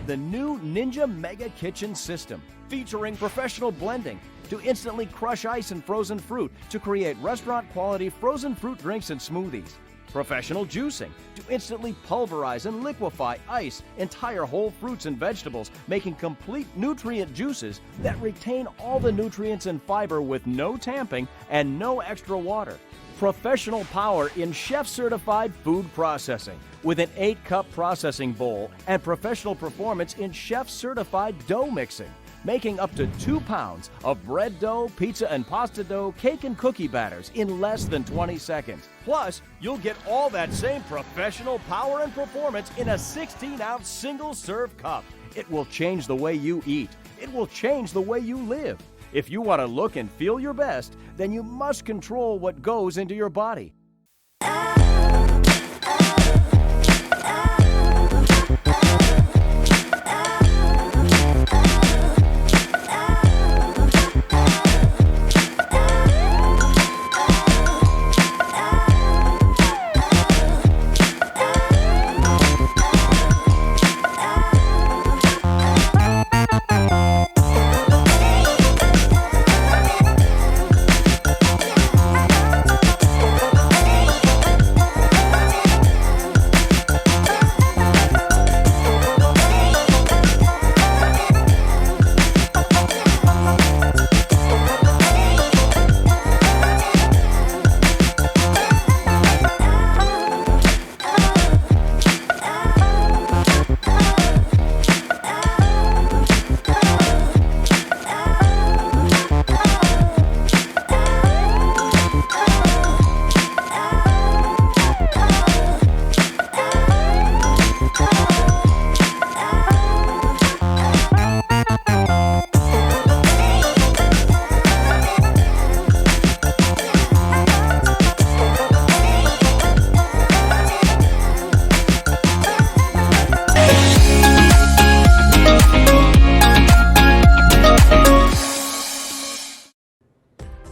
the new Ninja Mega Kitchen System, featuring professional blending to instantly crush ice and frozen fruit to create restaurant-quality frozen fruit drinks and smoothies. Professional juicing to instantly pulverize and liquefy ice, entire whole fruits and vegetables, making complete nutrient juices that retain all the nutrients and fiber with no tamping and no extra water. Professional power in chef-certified food processing with an 8-cup processing bowl and professional performance in chef-certified dough mixing, making up to 2 pounds of bread dough, pizza and pasta dough, cake and cookie batters in less than 20 seconds. Plus, you'll get all that same professional power and performance in a 16-ounce single-serve cup. It will change the way you eat. It will change the way you live. If you want to look and feel your best, then you must control what goes into your body.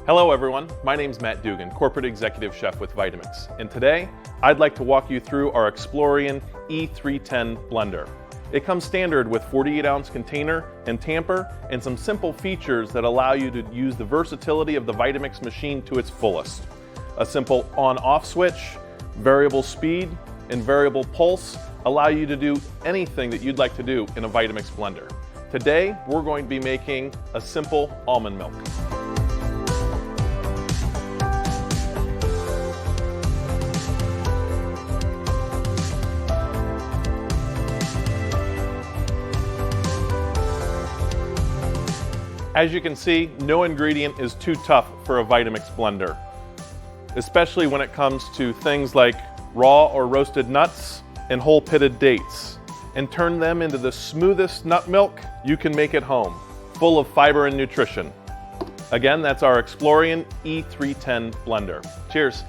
Hello everyone, my name's Matt Dugan, Corporate Executive Chef with Vitamix, and today I'd like to walk you through our Explorian E310 blender. It comes standard with 48-ounce container and tamper and some simple features that allow you to use the versatility of the Vitamix machine to its fullest. A simple on-off switch, variable speed, and variable pulse allow you to do anything that you'd like to do in a Vitamix blender. Today we're going to be making a simple almond milk. As you can see, no ingredient is too tough for a Vitamix blender, especially when it comes to things like raw or roasted nuts and whole pitted dates, and turn them into the smoothest nut milk you can make at home, full of fiber and nutrition. Again, that's our Explorian E310 blender. Cheers.